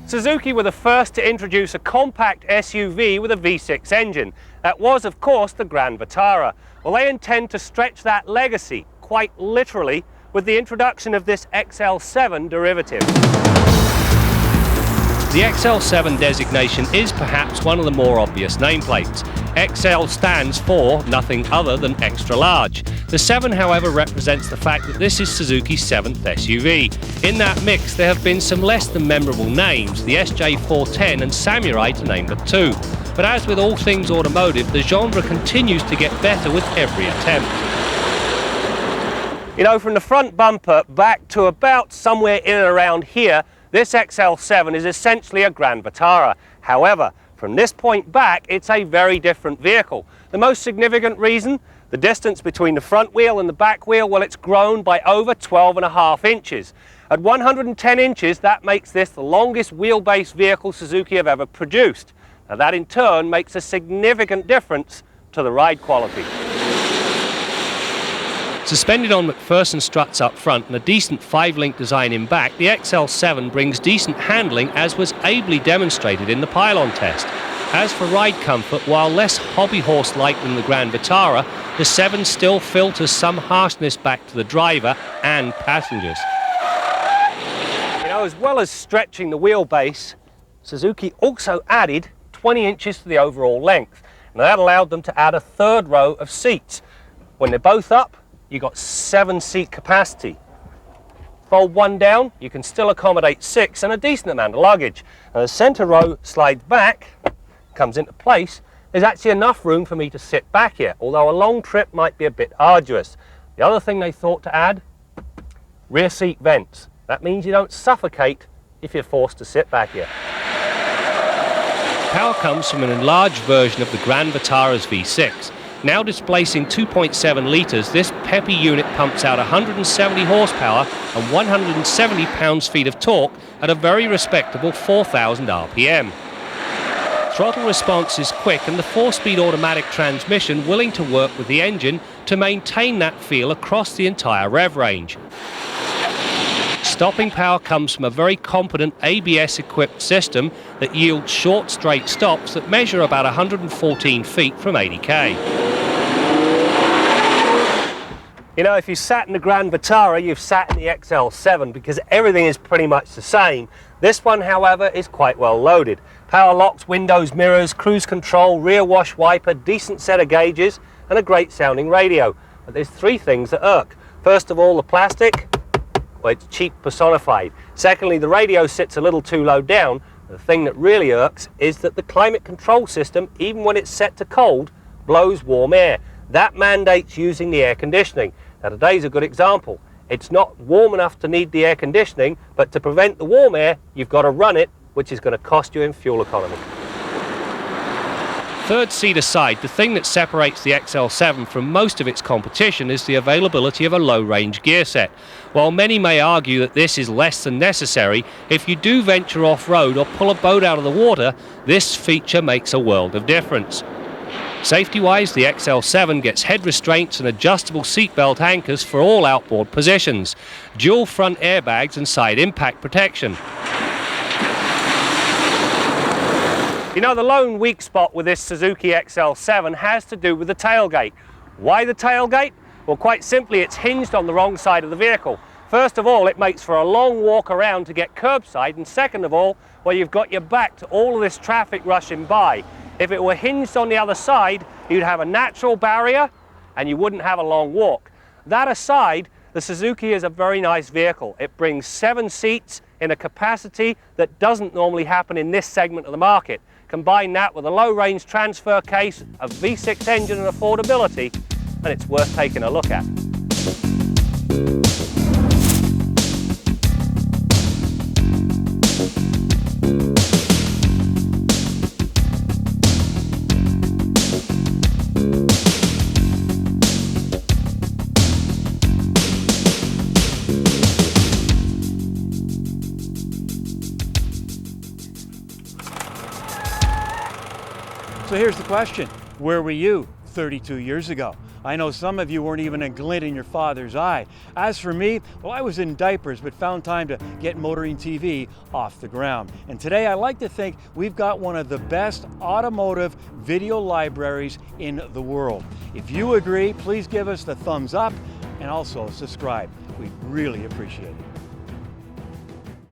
Suzuki were the first to introduce a compact SUV with a V6 engine. That was, of course, the Grand Vitara. Well, they intend to stretch that legacy, quite literally, with the introduction of this XL7 derivative. The XL7 designation is perhaps one of the more obvious nameplates. XL stands for nothing other than extra large. The 7, however, represents the fact that this is Suzuki's 7th SUV. In that mix, there have been some less than memorable names, the SJ410 and Samurai to name but two. But as with all things automotive, the genre continues to get better with every attempt. You know, from the front bumper back to about somewhere in and around here, this XL7 is essentially a Grand Vitara. However, from this point back, it's a very different vehicle. The most significant reason? The distance between the front wheel and the back wheel, well, it's grown by over 12.5 inches. At 110 inches, that makes this the longest wheelbase vehicle Suzuki have ever produced. Now, that in turn makes a significant difference to the ride quality. Suspended on McPherson struts up front and a decent 5-link design in back, the XL7 brings decent handling, as was ably demonstrated in the pylon test. As for ride comfort, while less hobby horse-like than the Grand Vitara, the 7 still filters some harshness back to the driver and passengers. You know, as well as stretching the wheelbase, Suzuki also added 20 inches to the overall length. Now, that allowed them to add a 3rd row of seats. When they're both up, you got 7-seat capacity. Fold one down, you can still accommodate 6 and a decent amount of luggage. Now, the centre row slides back, comes into place. There's actually enough room for me to sit back here, although a long trip might be a bit arduous. The other thing they thought to add, rear seat vents. That means you don't suffocate if you're forced to sit back here. Power comes from an enlarged version of the Grand Vitara's V6. Now displacing 2.7 litres, this peppy unit pumps out 170 horsepower and 170 pounds-feet of torque at a very respectable 4,000 RPM. Throttle response is quick and the 4-speed automatic transmission willing to work with the engine to maintain that feel across the entire rev range. Stopping power comes from a very competent ABS-equipped system that yields short, straight stops that measure about 114 feet from 80k. You know, if you sat in the Grand Vitara, you've sat in the XL7 because everything is pretty much the same. This one, however, is quite well loaded. Power locks, windows, mirrors, cruise control, rear wash wiper, decent set of gauges, and a great sounding radio. But there's 3 things that irk. First of all, the plastic. Well, it's cheap personified. Secondly, the radio sits a little too low down. The thing that really irks is that the climate control system, even when it's set to cold, blows warm air. That mandates using the air conditioning. Now, today's a good example. It's not warm enough to need the air conditioning, but to prevent the warm air, you've got to run it, which is going to cost you in fuel economy. 3rd seat aside, the thing that separates the XL7 from most of its competition is the availability of a low-range gear set. While many may argue that this is less than necessary, if you do venture off-road or pull a boat out of the water, this feature makes a world of difference. Safety-wise, the XL7 gets head restraints and adjustable seatbelt anchors for all outboard positions, dual front airbags and side impact protection. You know, the lone weak spot with this Suzuki XL7 has to do with the tailgate. Why the tailgate? Well, quite simply, it's hinged on the wrong side of the vehicle. First of all, it makes for a long walk around to get curbside, and second of all, well, you've got your back to all of this traffic rushing by. If it were hinged on the other side, you'd have a natural barrier and you wouldn't have a long walk. That aside, the Suzuki is a very nice vehicle. It brings 7 seats in a capacity that doesn't normally happen in this segment of the market. Combine that with a low-range transfer case, a V6 engine and affordability, and it's worth taking a look at. So here's the question, where were you 32 years ago? I know some of you weren't even a glint in your father's eye. As for me, well, I was in diapers but found time to get Motoring TV off the ground. And today I like to think we've got one of the best automotive video libraries in the world. If you agree, please give us the thumbs up and also subscribe. We'd really appreciate it.